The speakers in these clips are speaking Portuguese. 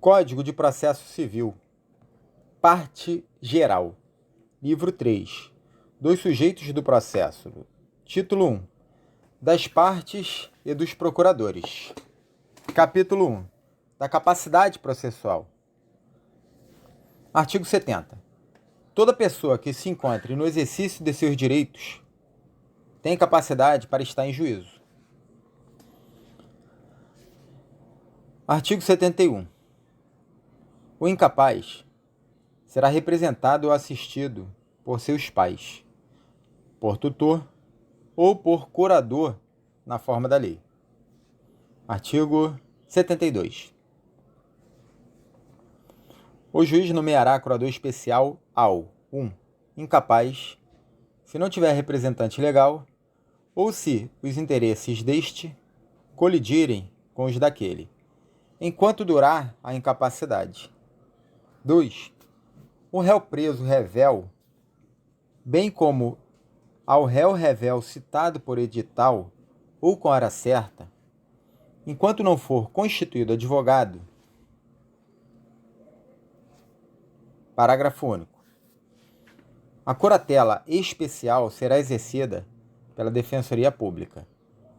Código de Processo Civil, Parte Geral, Livro 3, dos sujeitos do processo. Título 1, das partes e dos procuradores. Capítulo 1, da capacidade processual. Artigo 70. Toda pessoa que se encontre no exercício de seus direitos tem capacidade para estar em juízo. Artigo 71. O incapaz será representado ou assistido por seus pais, por tutor ou por curador na forma da lei. Artigo 72. O juiz nomeará curador especial ao 1. Incapaz, se não tiver representante legal, ou se os interesses deste colidirem com os daquele, enquanto durar a incapacidade. 2. O réu preso revel, bem como ao réu revel citado por edital ou com hora certa, enquanto não for constituído advogado. Parágrafo único. A curatela especial será exercida pela Defensoria Pública,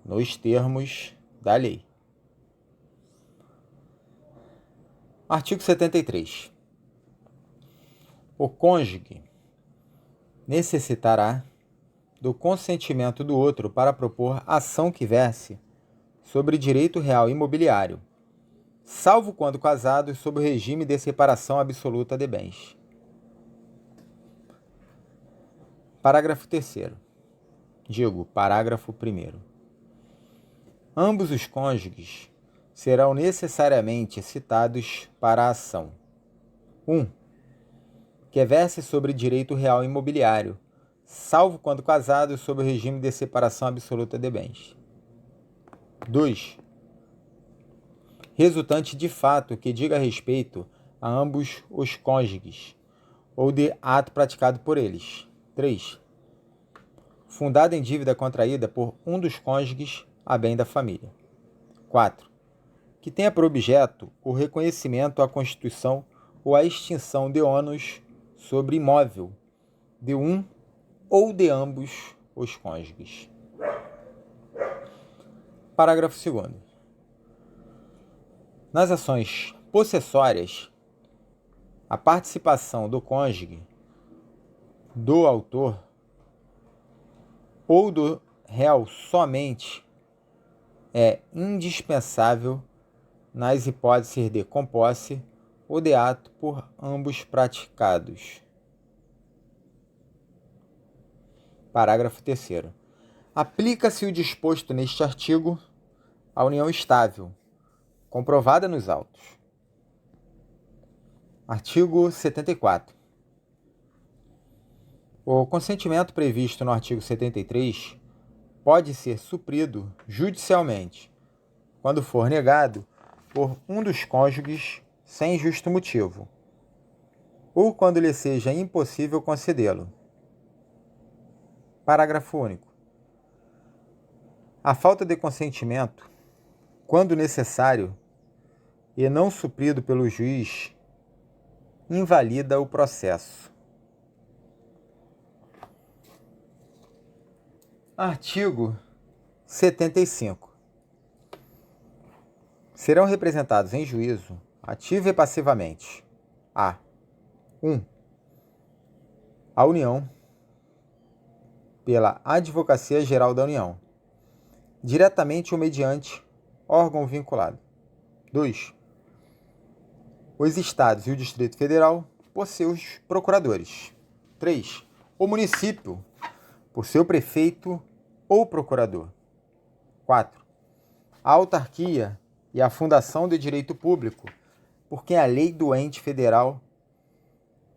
nos termos da lei. Artigo 73. O cônjuge necessitará do consentimento do outro para propor ação que verse sobre direito real imobiliário, salvo quando casados sob o regime de separação absoluta de bens. Parágrafo 3º. Parágrafo 1º. Ambos os cônjuges serão necessariamente citados para a ação. 1. Que verse sobre direito real imobiliário, salvo quando casados sob o regime de separação absoluta de bens. 2. Resultante de fato que diga respeito a ambos os cônjuges, ou de ato praticado por eles. 3. Fundada em dívida contraída por um dos cônjuges a bem da família. 4. Que tenha por objeto o reconhecimento, a constituição ou a extinção de ônus sobre imóvel de um ou de ambos os cônjuges. Parágrafo 2º. Nas ações possessórias, a participação do cônjuge, do autor ou do réu somente é indispensável nas hipóteses de composse ou de ato por ambos praticados. Parágrafo 3º. Aplica-se o disposto neste artigo à união estável, comprovada nos autos. Artigo 74. O consentimento previsto no artigo 73 pode ser suprido judicialmente, quando for negado por um dos cônjuges sem justo motivo, ou quando lhe seja impossível concedê-lo. Parágrafo único. A falta de consentimento, quando necessário e não suprido pelo juiz, invalida o processo. Artigo 75. Serão representados em juízo, ativa e passivamente, a 1. A União, pela Advocacia Geral da União, diretamente ou mediante órgão vinculado. 2. Os Estados e o Distrito Federal, por seus procuradores. 3. O município, por seu prefeito ou procurador. 4. A autarquia e a Fundação de Direito Público, por quem a lei do ente federal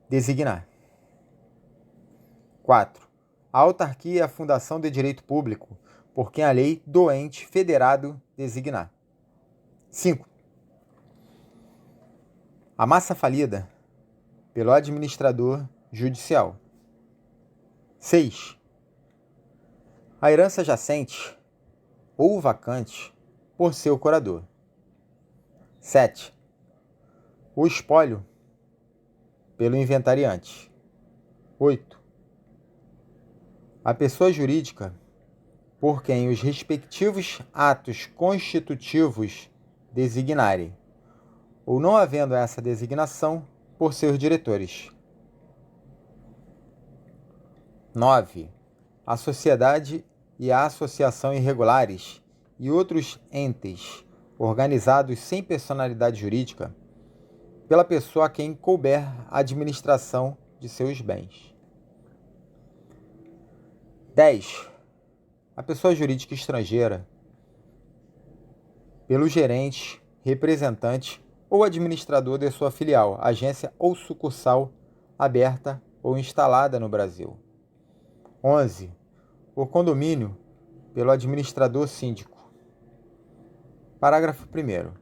designar. 4. A autarquia e a Fundação de Direito Público, por quem a lei do ente federado designar. 5. A massa falida pelo administrador judicial. 6. A herança jacente ou vacante por seu curador. 7. o espólio pelo inventariante. 8. A pessoa jurídica por quem os respectivos atos constitutivos designarem, ou não havendo essa designação, por seus diretores. 9. A sociedade e a associação irregulares e outros entes organizados sem personalidade jurídica, pela pessoa a quem couber a administração de seus bens. 10. A pessoa jurídica estrangeira, pelo gerente, representante ou administrador de sua filial, agência ou sucursal aberta ou instalada no Brasil. 11. O condomínio, pelo administrador síndico. Parágrafo 1º.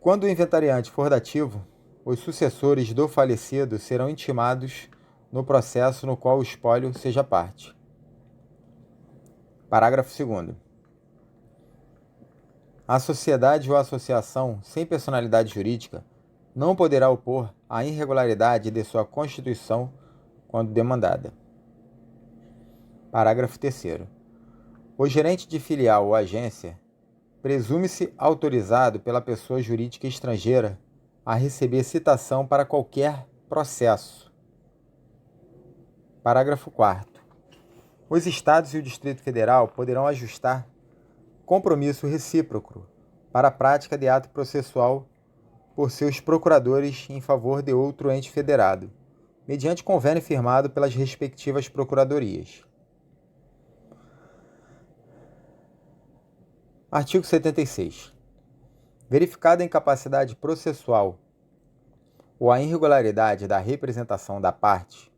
Quando o inventariante for dativo, os sucessores do falecido serão intimados no processo no qual o espólio seja parte. Parágrafo 2º. A sociedade ou associação sem personalidade jurídica não poderá opor à irregularidade de sua constituição quando demandada. Parágrafo 3º. O gerente de filial ou agência presume-se autorizado pela pessoa jurídica estrangeira a receber citação para qualquer processo. Parágrafo 4º. Os Estados e o Distrito Federal poderão ajustar compromisso recíproco para a prática de ato processual por seus procuradores em favor de outro ente federado, mediante convênio firmado pelas respectivas procuradorias. Artigo 76. Verificada a incapacidade processual ou a irregularidade da representação da parte,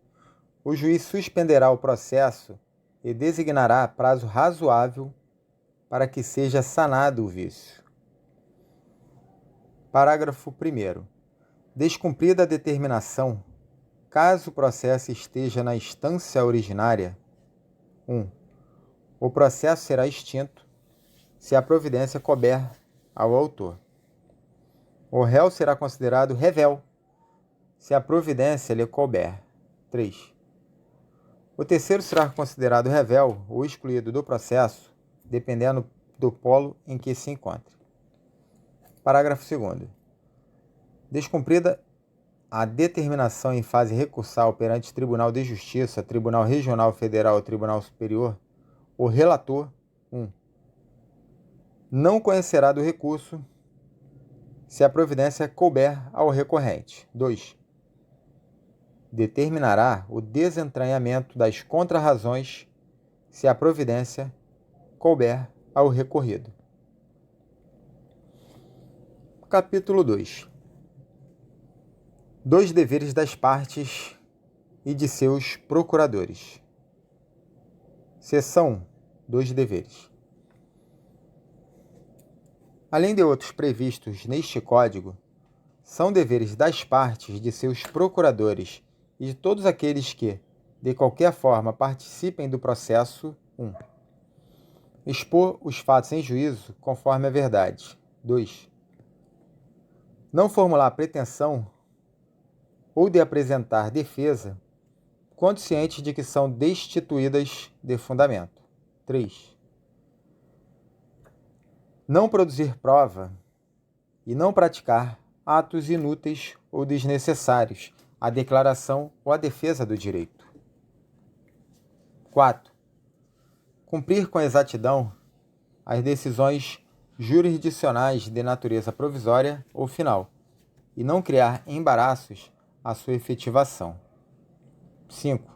o juiz suspenderá o processo e designará prazo razoável para que seja sanado o vício. Parágrafo 1º. Descumprida a determinação, caso o processo esteja na instância originária, 1. O processo será extinto se a providência couber ao autor. O réu será considerado revel se a providência lhe couber. 3. O terceiro será considerado revel ou excluído do processo, dependendo do polo em que se encontre. Parágrafo 2º. Descumprida a determinação em fase recursal perante Tribunal de Justiça, Tribunal Regional Federal ou Tribunal Superior, o relator, 1. Não conhecerá do recurso se a providência couber ao recorrente. 2. Determinará o desentranhamento das contrarrazões se a providência couber ao recorrido. Capítulo 2. Dos deveres das partes e de seus procuradores. Seção dos deveres. Além de outros previstos neste Código, são deveres das partes, de seus procuradores e de todos aqueles que, de qualquer forma, participem do processo, 1. Expor os fatos em juízo conforme a verdade. 2. Não formular pretensão ou de apresentar defesa quando cientes de que são destituídas de fundamento. 3. Não produzir prova e não praticar atos inúteis ou desnecessários à declaração ou à defesa do direito. 4. Cumprir com exatidão as decisões jurisdicionais de natureza provisória ou final e não criar embaraços à sua efetivação. 5.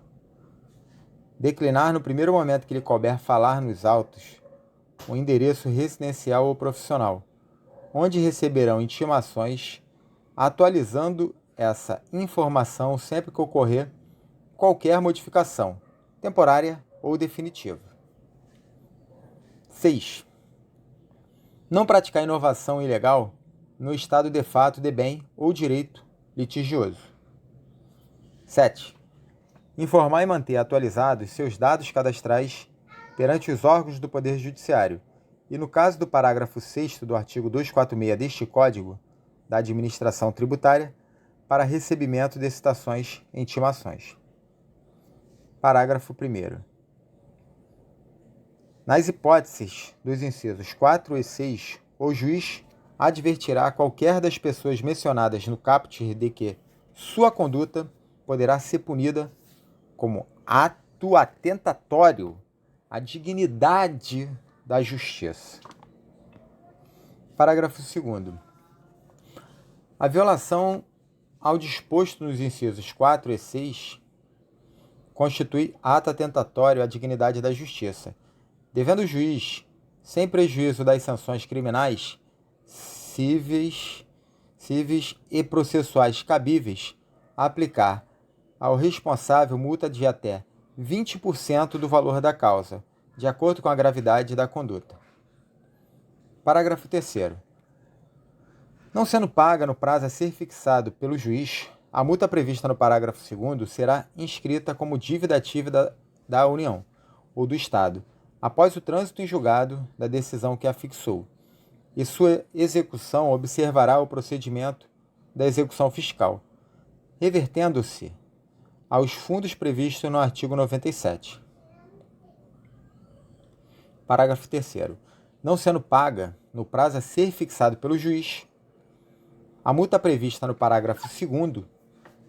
Declinar no primeiro momento que lhe couber falar nos autos o endereço residencial ou profissional, onde receberão intimações, atualizando essa informação sempre que ocorrer qualquer modificação, temporária ou definitiva. 6. Não praticar inovação ilegal no estado de fato de bem ou direito litigioso. 7. Informar e manter atualizados seus dados cadastrais perante os órgãos do Poder Judiciário e no caso do parágrafo 6º do artigo 246 deste Código da Administração Tributária, para recebimento de citações e intimações. Parágrafo 1º. Nas hipóteses dos incisos 4 e 6, o juiz advertirá qualquer das pessoas mencionadas no caput de que sua conduta poderá ser punida como ato atentatório à dignidade da justiça. Parágrafo 2º. A violação ao disposto nos incisos 4 e 6 constitui ato atentatório à dignidade da justiça, devendo o juiz, sem prejuízo das sanções criminais, cíveis e processuais cabíveis, aplicar ao responsável multa de até 20% do valor da causa, de acordo com a gravidade da conduta. Parágrafo 3º. Não sendo paga no prazo a ser fixado pelo juiz, a multa prevista no parágrafo 2º será inscrita como dívida ativa da União ou do Estado, após o trânsito em julgado da decisão que a fixou, e sua execução observará o procedimento da execução fiscal, revertendo-se aos fundos previstos no artigo 97. Parágrafo 3º. Não sendo paga no prazo a ser fixado pelo juiz, a multa prevista no parágrafo 2º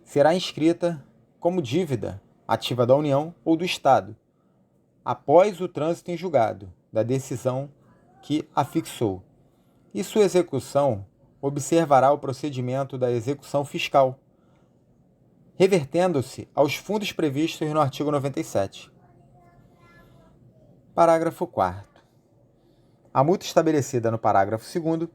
será inscrita como dívida ativa da União ou do Estado, após o trânsito em julgado da decisão que a fixou, e sua execução observará o procedimento da execução fiscal, revertendo-se aos fundos previstos no artigo 97. Parágrafo 4º. A multa estabelecida no parágrafo 2º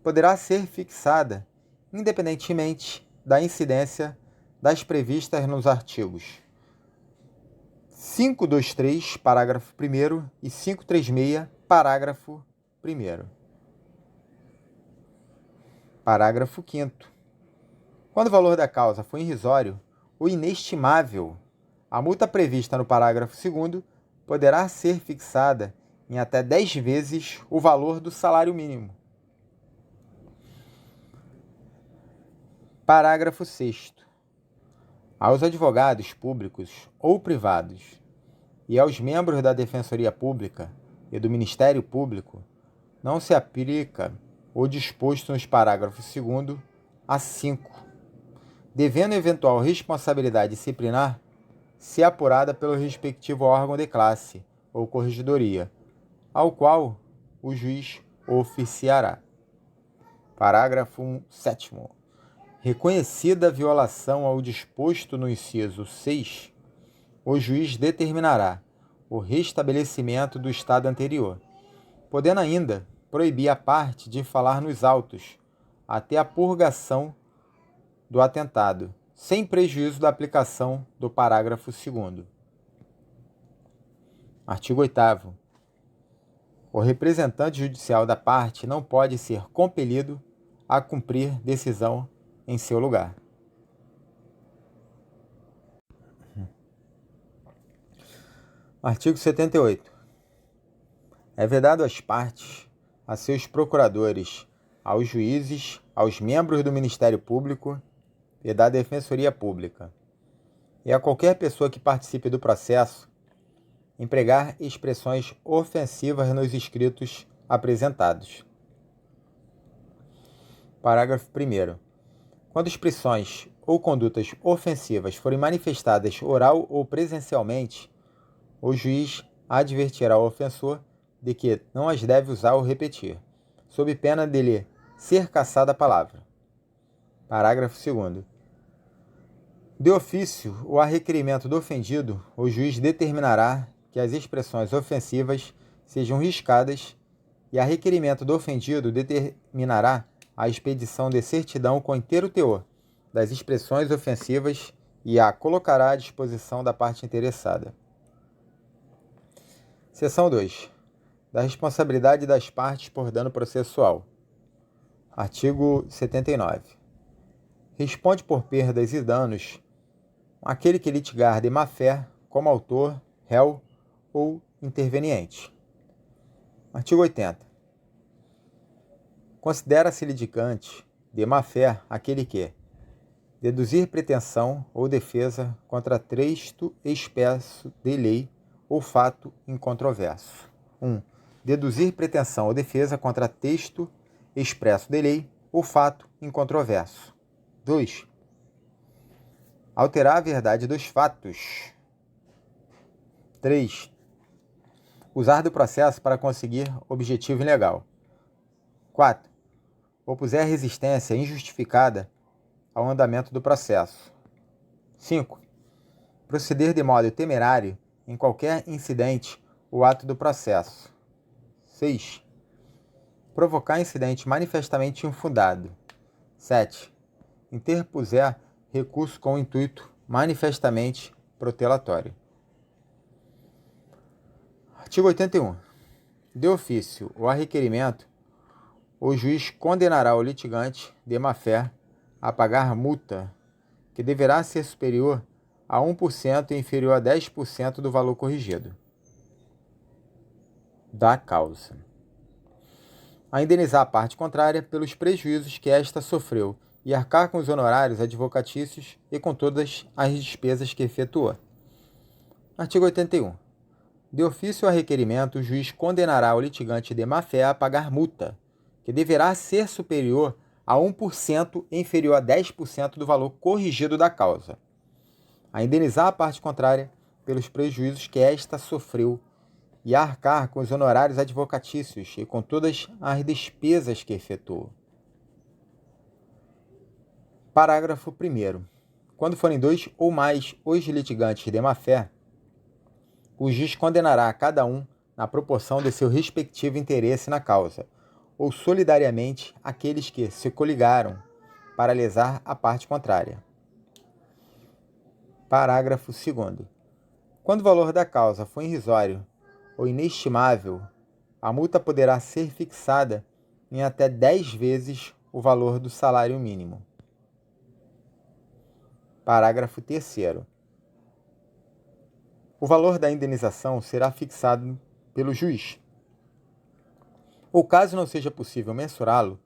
poderá ser fixada independentemente da incidência das previstas nos artigos 523, parágrafo 1º e 536, parágrafo 1º. Parágrafo 5º. Quando o valor da causa for irrisório ou inestimável, a multa prevista no parágrafo 2º poderá ser fixada em até 10 vezes o valor do salário mínimo. Parágrafo 6º. Aos advogados públicos ou privados e aos membros da Defensoria Pública e do Ministério Público não se aplica o disposto nos parágrafos 2º a 5, devendo eventual responsabilidade disciplinar ser apurada pelo respectivo órgão de classe ou corregedoria, ao qual o juiz oficiará. Parágrafo 7º. Reconhecida a violação ao disposto no inciso 6, o juiz determinará o restabelecimento do estado anterior, podendo ainda proibir a parte de falar nos autos até a purgação do atentado, sem prejuízo da aplicação do parágrafo 2º. Artigo 8º. O representante judicial da parte não pode ser compelido a cumprir decisão em seu lugar. Artigo 78. É vedado às partes, a seus procuradores, aos juízes, aos membros do Ministério Público e da Defensoria Pública, e a qualquer pessoa que participe do processo, empregar expressões ofensivas nos escritos apresentados. Parágrafo 1º. Quando expressões ou condutas ofensivas forem manifestadas oral ou presencialmente, o juiz advertirá o ofensor de que não as deve usar ou repetir, sob pena de lhe ser cassada a palavra. Parágrafo 2º. De ofício ou a requerimento do ofendido, o juiz determinará que as expressões ofensivas sejam riscadas e a requerimento do ofendido determinará a expedição de certidão com inteiro teor das expressões ofensivas e a colocará à disposição da parte interessada. Seção 2. Da responsabilidade das partes por dano processual. Artigo 79. Responde por perdas e danos aquele que litigar de má-fé como autor, réu ou interveniente. Artigo 80. Considera-se litigante de má-fé aquele que deduzir pretensão ou defesa contra texto expresso de lei ou fato incontroverso. 1. Deduzir pretensão ou defesa contra texto expresso de lei ou fato incontroverso. 2. Alterar a verdade dos fatos. 3. Usar do processo para conseguir objetivo ilegal. 4. Opuser resistência injustificada ao andamento do processo. 5. Proceder de modo temerário em qualquer incidente ou ato do processo. 6. Provocar incidente manifestamente infundado. 7. Interpuser recurso com o intuito manifestamente protelatório. Artigo 81. De ofício ou a requerimento, o juiz condenará o litigante de má-fé a pagar multa, que deverá ser superior a 1% e inferior a 10% do valor corrigido da causa, a indenizar a parte contrária pelos prejuízos que esta sofreu e arcar com os honorários advocatícios e com todas as despesas que efetuou. Artigo 81. De ofício a requerimento, o juiz condenará o litigante de má-fé a pagar multa, que deverá ser superior a 1% e inferior a 10% do valor corrigido da causa, a indenizar a parte contrária pelos prejuízos que esta sofreu e a arcar com os honorários advocatícios e com todas as despesas que efetuou. Parágrafo 1º. Quando forem 2 ou mais os litigantes de má-fé, o juiz condenará a cada um na proporção de seu respectivo interesse na causa, ou solidariamente aqueles que se coligaram para lesar a parte contrária. Parágrafo 2º. Quando o valor da causa for irrisório ou inestimável, a multa poderá ser fixada em até 10 vezes o valor do salário mínimo. Parágrafo 3º. O valor da indenização será fixado pelo juiz, ou, caso não seja possível mensurá-lo,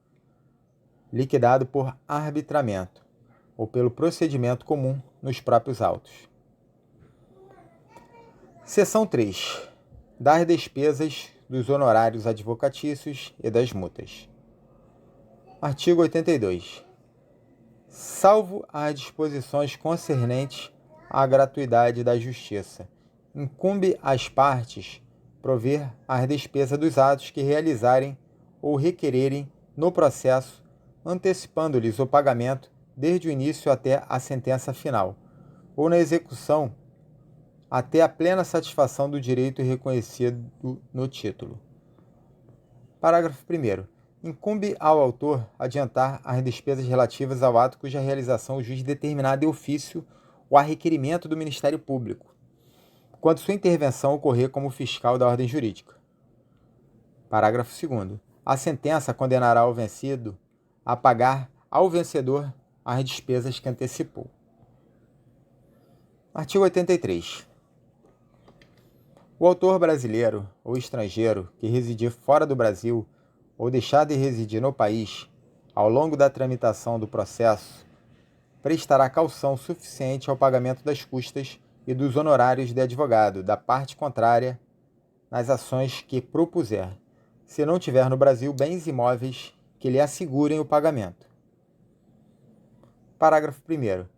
liquidado por arbitramento ou pelo procedimento comum nos próprios autos. Seção 3. Das despesas dos honorários advocatícios e das multas. Artigo 82. Salvo as disposições concernentes à gratuidade da justiça, incumbe às partes prover as despesas dos atos que realizarem ou requererem no processo, antecipando-lhes o pagamento desde o início até a sentença final, ou na execução até a plena satisfação do direito reconhecido no título. Parágrafo 1º. Incumbe ao autor adiantar as despesas relativas ao ato cuja realização o juiz determinar de ofício ou a requerimento do Ministério Público, quando sua intervenção ocorrer como fiscal da ordem jurídica. Parágrafo 2º. A sentença condenará o vencido a pagar ao vencedor as despesas que antecipou. Artigo 83. O autor brasileiro ou estrangeiro que residir fora do Brasil ou deixar de residir no país, ao longo da tramitação do processo, prestará caução suficiente ao pagamento das custas e dos honorários de advogado da parte contrária nas ações que propuser, se não tiver no Brasil bens imóveis que lhe assegurem o pagamento. Parágrafo 1º.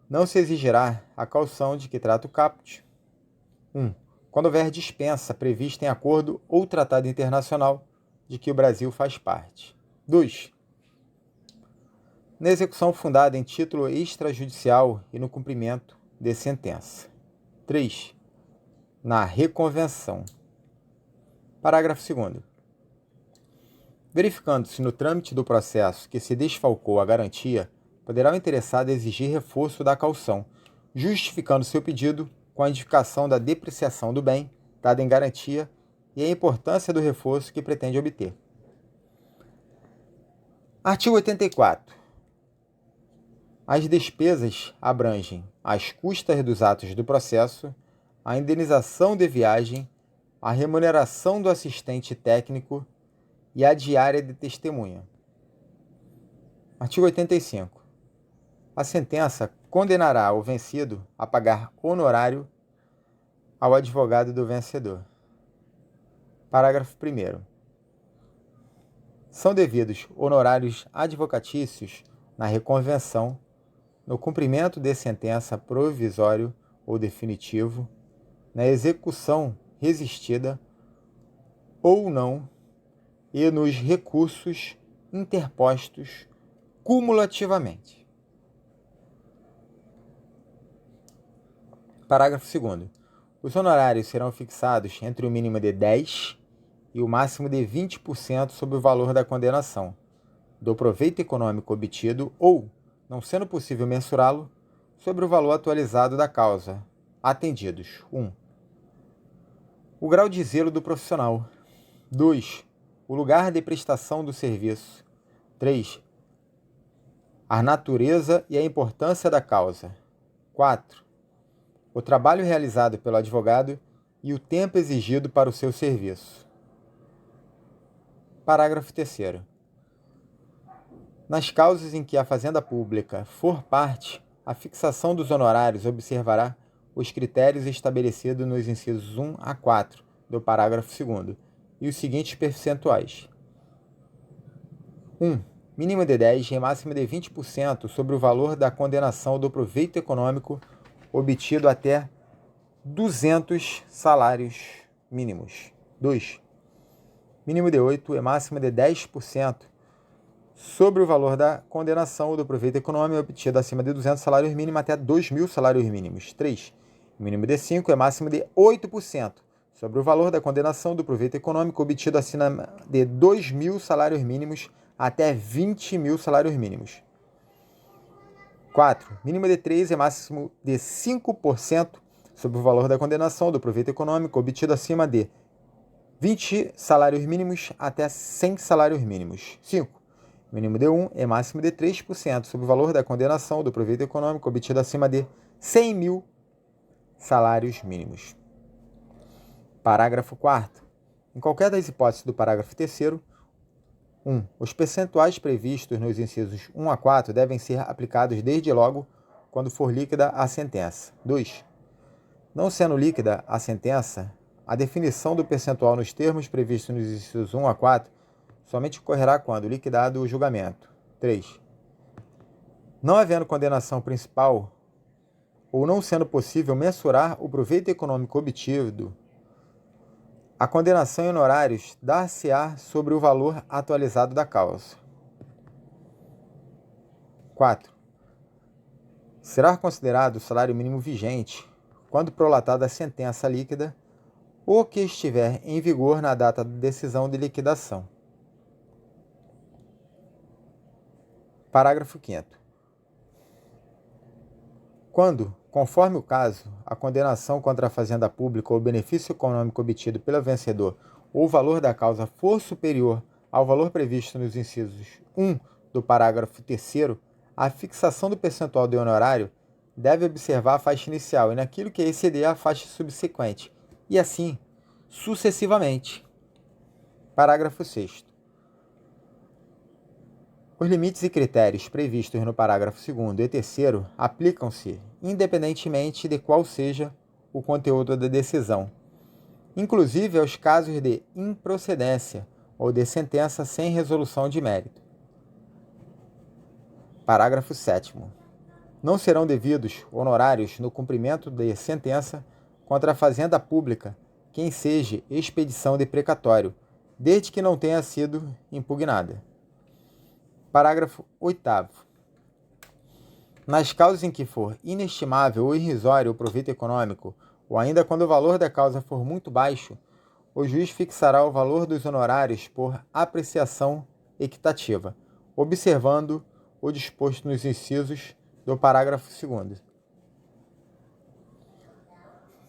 Não se exigirá a caução de que trata o caput. 1. Quando houver dispensa prevista em acordo ou tratado internacional de que o Brasil faz parte. 2. Na execução fundada em título extrajudicial e no cumprimento de sentença. 3. Na reconvenção. Parágrafo 2º. Verificando-se no trâmite do processo que se desfalcou a garantia, poderá o interessado exigir reforço da caução, justificando seu pedido com a indicação da depreciação do bem dada em garantia e a importância do reforço que pretende obter. Artigo 84. As despesas abrangem as custas dos atos do processo, a indenização de viagem, a remuneração do assistente técnico e a diária de testemunha. Artigo 85. A sentença condenará o vencido a pagar honorário ao advogado do vencedor. Parágrafo 1º. São devidos honorários advocatícios na reconvenção, no cumprimento de sentença provisório ou definitivo, na execução resistida ou não e nos recursos interpostos cumulativamente. Parágrafo 2º. Os honorários serão fixados entre o mínimo de 10% e o máximo de 20% sobre o valor da condenação, do proveito econômico obtido ou, não sendo possível mensurá-lo, sobre o valor atualizado da causa, atendidos. 1. O grau de zelo do profissional. 2. O lugar de prestação do serviço. 3. A natureza e a importância da causa. 4. O trabalho realizado pelo advogado e o tempo exigido para o seu serviço. Parágrafo 3º. Nas causas em que a Fazenda Pública for parte, a fixação dos honorários observará os critérios estabelecidos nos incisos 1 a 4 do parágrafo 2º e os seguintes percentuais. 1. Mínimo de 10% e máximo de 20% sobre o valor da condenação do proveito econômico obtido até 200 salários mínimos. 2. Mínimo de 8% e máximo de 10% sobre o valor da condenação ou do proveito econômico obtido acima de 200 salários mínimos até 2.000 salários mínimos. 3. Mínimo de 5% e máximo de 8% sobre o valor da condenação do proveito econômico obtido acima de 2.000 salários mínimos até 20.000 salários mínimos. 4. Mínimo de 3% e máximo de 5% sobre o valor da condenação do proveito econômico obtido acima de 20 salários mínimos até 100 salários mínimos. 5. Mínimo de 1% e máximo de 3% sobre o valor da condenação do proveito econômico obtido acima de 100.000 salários mínimos. Parágrafo 4º. Em qualquer das hipóteses do parágrafo 3º, 1. Os percentuais previstos nos incisos 1 a 4 devem ser aplicados desde logo quando for líquida a sentença. 2. Não sendo líquida a sentença, a definição do percentual nos termos previstos nos incisos 1 a 4 somente ocorrerá quando liquidado o julgamento. 3. Não havendo condenação principal ou não sendo possível mensurar o proveito econômico obtido, a condenação em honorários dar-se-á sobre o valor atualizado da causa. 4. Será considerado o salário mínimo vigente quando prolatada a sentença líquida ou que estiver em vigor na data da decisão de liquidação. Parágrafo 5º. Quando, conforme o caso, a condenação contra a Fazenda Pública ou o benefício econômico obtido pelo vencedor ou o valor da causa for superior ao valor previsto nos incisos 1 do parágrafo 3º, a fixação do percentual de honorário deve observar a faixa inicial e naquilo que exceder a faixa subsequente, e assim sucessivamente. Parágrafo 6º. Os limites e critérios previstos no parágrafo 2º e 3º aplicam-se independentemente de qual seja o conteúdo da decisão, inclusive aos casos de improcedência ou de sentença sem resolução de mérito. Parágrafo 7º. Não serão devidos honorários no cumprimento de sentença contra a Fazenda Pública que enseje expedição de precatório, desde que não tenha sido impugnada. Parágrafo 8º. Nas causas em que for inestimável ou irrisório o proveito econômico, ou ainda quando o valor da causa for muito baixo, o juiz fixará o valor dos honorários por apreciação equitativa, observando o disposto nos incisos do parágrafo 2º.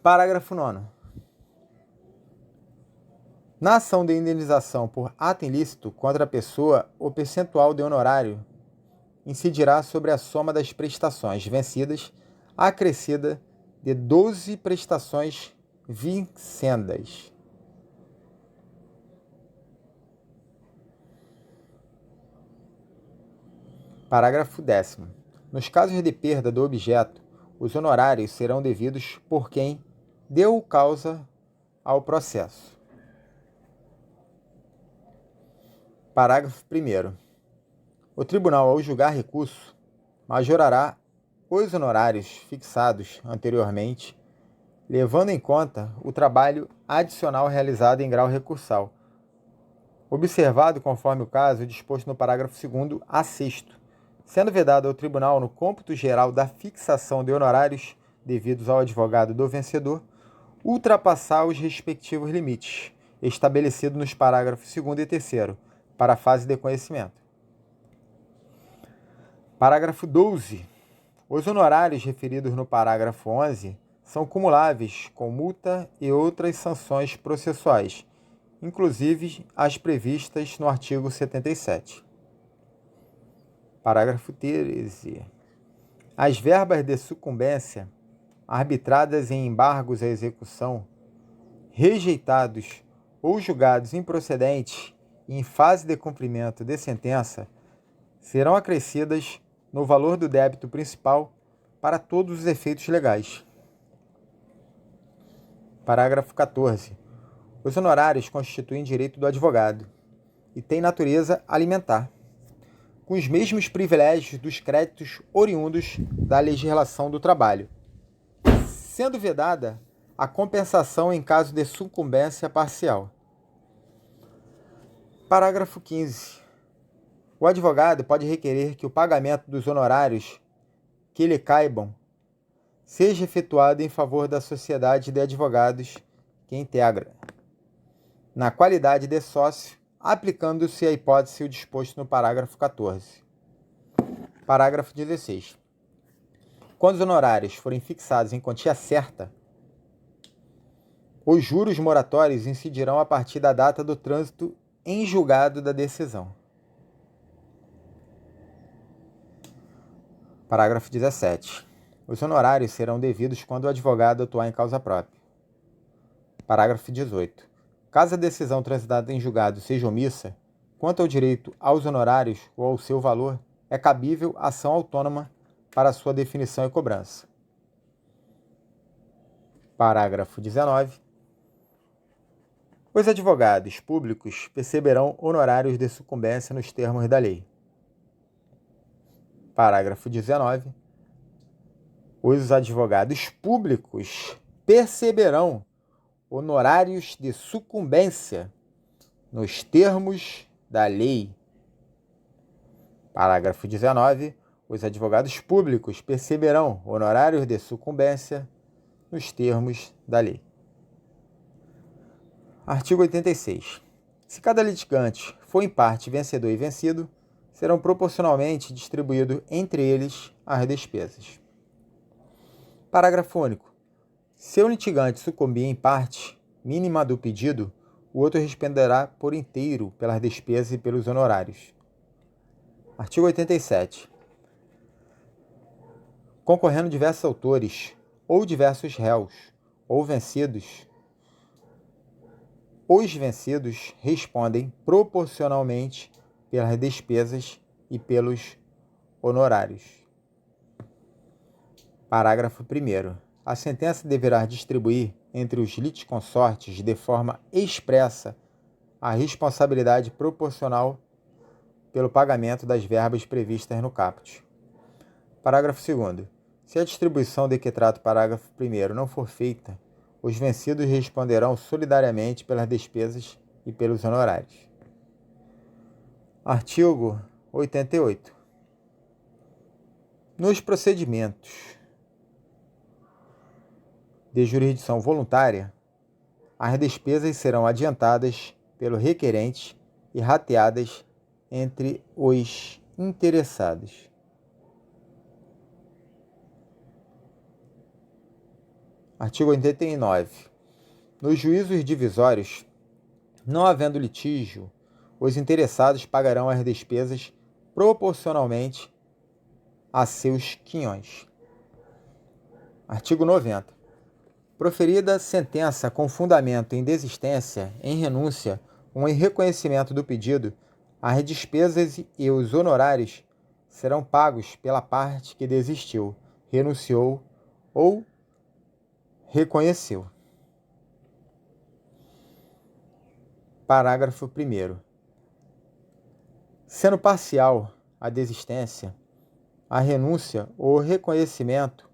Parágrafo 9º. Na ação de indenização por ato ilícito contra a pessoa, o percentual de honorário incidirá sobre a soma das prestações vencidas, acrescida de 12 prestações vincendas. Parágrafo 10º. Nos casos de perda do objeto, os honorários serão devidos por quem deu causa ao processo. Parágrafo 1º. O tribunal, ao julgar recurso, majorará os honorários fixados anteriormente, levando em conta o trabalho adicional realizado em grau recursal, observado, conforme o caso, disposto no parágrafo 2º a 6º, sendo vedado ao tribunal, no cômputo geral da fixação de honorários devidos ao advogado do vencedor, ultrapassar os respectivos limites, estabelecidos nos parágrafos 2º e 3º, para a fase de conhecimento. Parágrafo 12. Os honorários referidos no parágrafo 11 são cumuláveis com multa e outras sanções processuais, inclusive as previstas no artigo 77. Parágrafo 13. As verbas de sucumbência, arbitradas em embargos à execução, rejeitados ou julgados improcedentes e em fase de cumprimento de sentença, serão acrescidas no valor do débito principal para todos os efeitos legais. Parágrafo 14. Os honorários constituem direito do advogado e têm natureza alimentar, com os mesmos privilégios dos créditos oriundos da legislação do trabalho, sendo vedada a compensação em caso de sucumbência parcial. Parágrafo 15. O advogado pode requerer que o pagamento dos honorários que lhe caibam seja efetuado em favor da sociedade de advogados que integra, na qualidade de sócio, aplicando-se a hipótese o disposto no parágrafo 14. Parágrafo 16. Quando os honorários forem fixados em quantia certa, os juros moratórios incidirão a partir da data do trânsito em julgado da decisão. Parágrafo 17. Os honorários serão devidos quando o advogado atuar em causa própria. Parágrafo 18. Caso a decisão transitada em julgado seja omissa, quanto ao direito aos honorários ou ao seu valor, é cabível ação autônoma para sua definição e cobrança. Parágrafo 19. Os advogados públicos perceberão honorários de sucumbência nos termos da lei. Parágrafo 19. Os advogados públicos perceberão honorários de sucumbência nos termos da lei. Parágrafo 19. Os advogados públicos perceberão honorários de sucumbência nos termos da lei. Artigo 86. Se cada litigante for em parte vencedor e vencido, serão proporcionalmente distribuídos entre eles as despesas. Parágrafo único. Se o litigante sucumbir em parte mínima do pedido, o outro responderá por inteiro pelas despesas e pelos honorários. Artigo 87. Concorrendo diversos autores ou diversos réus ou vencidos, os vencidos respondem proporcionalmente pelas despesas e pelos honorários. Parágrafo 1º. A sentença deverá distribuir entre os litisconsortes de forma expressa a responsabilidade proporcional pelo pagamento das verbas previstas no caput. Parágrafo 2º. Se a distribuição de que trata o parágrafo 1º não for feita, os vencidos responderão solidariamente pelas despesas e pelos honorários. Artigo 88. Nos procedimentos de jurisdição voluntária, as despesas serão adiantadas pelo requerente e rateadas entre os interessados. Artigo 89. Nos juízos divisórios, não havendo litígio, os interessados pagarão as despesas proporcionalmente a seus quinhões. Artigo 90. Proferida sentença com fundamento em desistência, em renúncia ou em reconhecimento do pedido, as despesas e os honorários serão pagos pela parte que desistiu, renunciou ou reconheceu. Parágrafo 1º. Sendo parcial a desistência, a renúncia ou reconhecimento,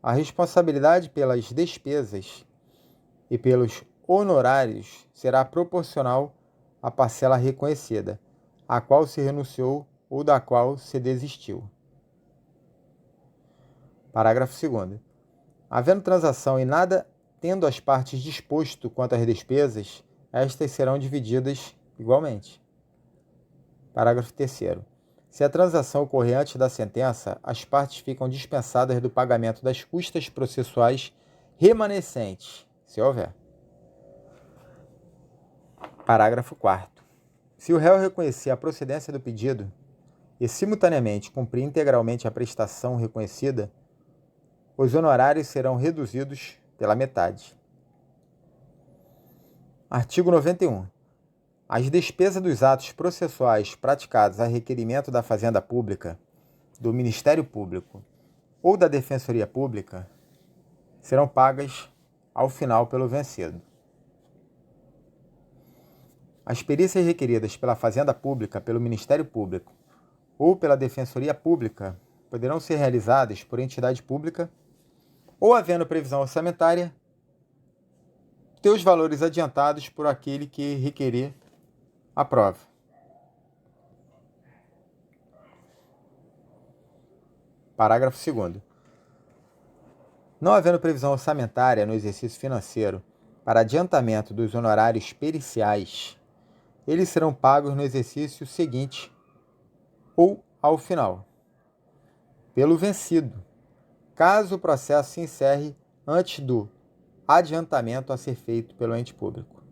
a responsabilidade pelas despesas e pelos honorários será proporcional à parcela reconhecida, a qual se renunciou ou da qual se desistiu. Parágrafo 2º. Havendo transação e nada tendo as partes disposto quanto às despesas, estas serão divididas igualmente. Parágrafo 3º. Se a transação ocorrer antes da sentença, as partes ficam dispensadas do pagamento das custas processuais remanescentes, se houver. Parágrafo 4º. Se o réu reconhecer a procedência do pedido e, simultaneamente, cumprir integralmente a prestação reconhecida, os honorários serão reduzidos pela metade. Artigo 91. As despesas dos atos processuais praticados a requerimento da Fazenda Pública, do Ministério Público ou da Defensoria Pública serão pagas ao final pelo vencido. As perícias requeridas pela Fazenda Pública, pelo Ministério Público ou pela Defensoria Pública poderão ser realizadas por entidade pública ou, havendo previsão orçamentária, ter os valores adiantados por aquele que requerer a prova. Parágrafo 2º. Não havendo previsão orçamentária no exercício financeiro para adiantamento dos honorários periciais, eles serão pagos no exercício seguinte ou ao final, pelo vencido, caso o processo se encerre antes do adiantamento a ser feito pelo ente público.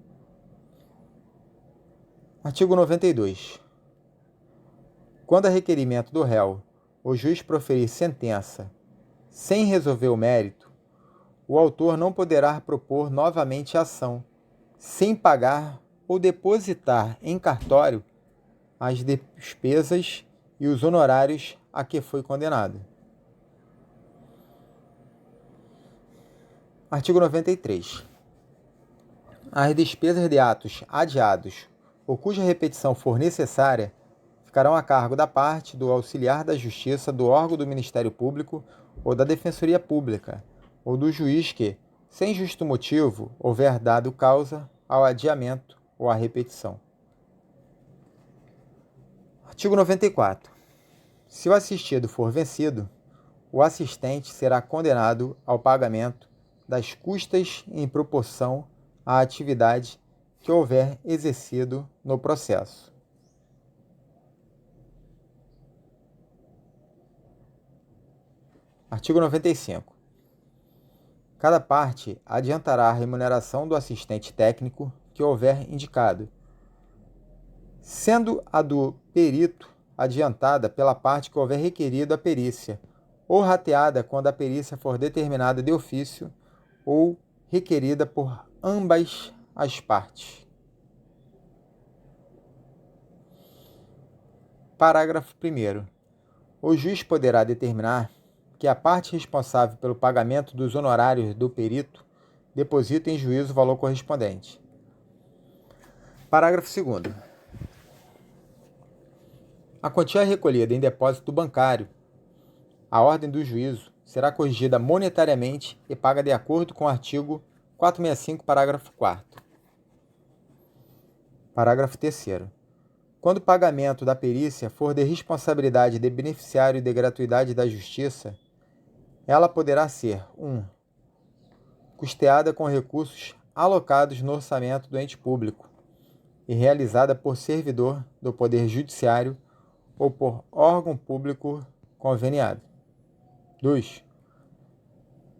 Artigo 92. Quando a requerimento do réu, o juiz proferir sentença sem resolver o mérito, o autor não poderá propor novamente a ação, sem pagar ou depositar em cartório as despesas e os honorários a que foi condenado. Artigo 93. As despesas de atos adiados ou cuja repetição for necessária ficarão a cargo da parte, do auxiliar da Justiça, do órgão do Ministério Público ou da Defensoria Pública, ou do juiz que, sem justo motivo, houver dado causa ao adiamento ou à repetição. Artigo 94. Se o assistido for vencido, o assistente será condenado ao pagamento das custas em proporção à atividade que houver exercido no processo. Artigo 95. Cada parte adiantará a remuneração do assistente técnico que houver indicado, sendo a do perito adiantada pela parte que houver requerido a perícia, ou rateada quando a perícia for determinada de ofício ou requerida por ambas as partes. Parágrafo 1º. O juiz poderá determinar que a parte responsável pelo pagamento dos honorários do perito deposita em juízo o valor correspondente. Parágrafo 2º. A quantia recolhida em depósito bancário, a ordem do juízo, será corrigida monetariamente e paga de acordo com o artigo 465, parágrafo 4º. Parágrafo 3º. Quando o pagamento da perícia for de responsabilidade de beneficiário e de gratuidade da Justiça, ela poderá ser 1. Custeada com recursos alocados no orçamento do ente público e realizada por servidor do Poder Judiciário ou por órgão público conveniado. 2.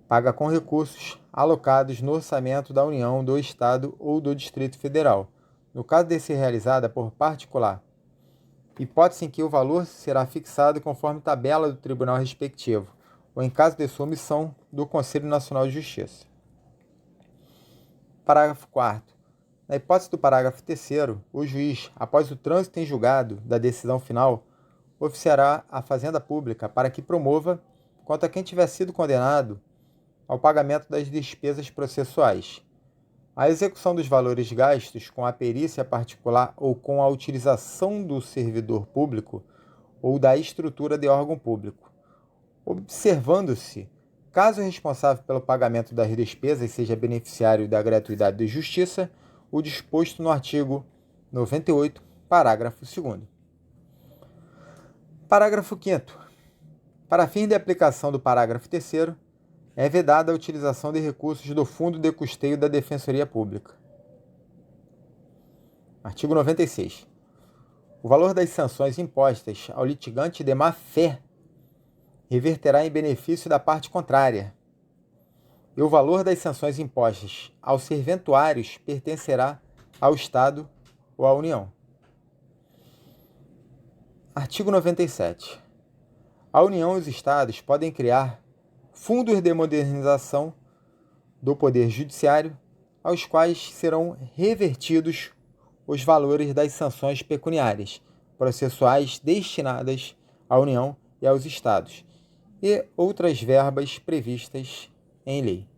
Paga com recursos alocados no orçamento da União, do Estado ou do Distrito Federal, no caso de ser realizada por particular, hipótese em que o valor será fixado conforme tabela do tribunal respectivo, ou em caso de sua omissão, do Conselho Nacional de Justiça. Parágrafo 4º. Na hipótese do parágrafo 3º, o juiz, após o trânsito em julgado da decisão final, oficiará a Fazenda Pública para que promova, quanto a quem tiver sido condenado, ao pagamento das despesas processuais, a execução dos valores gastos com a perícia particular ou com a utilização do servidor público ou da estrutura de órgão público, observando-se, caso o responsável pelo pagamento das despesas seja beneficiário da gratuidade de justiça, o disposto no artigo 98, parágrafo 2º. Parágrafo 5º. Para fins de aplicação do parágrafo 3º, é vedada a utilização de recursos do Fundo de Custeio da Defensoria Pública. Artigo 96. O valor das sanções impostas ao litigante de má-fé reverterá em benefício da parte contrária, e o valor das sanções impostas aos serventuários pertencerá ao Estado ou à União. Artigo 97. A União e os Estados podem criar fundos de modernização do Poder Judiciário, aos quais serão revertidos os valores das sanções pecuniárias processuais destinadas à União e aos Estados, e outras verbas previstas em lei.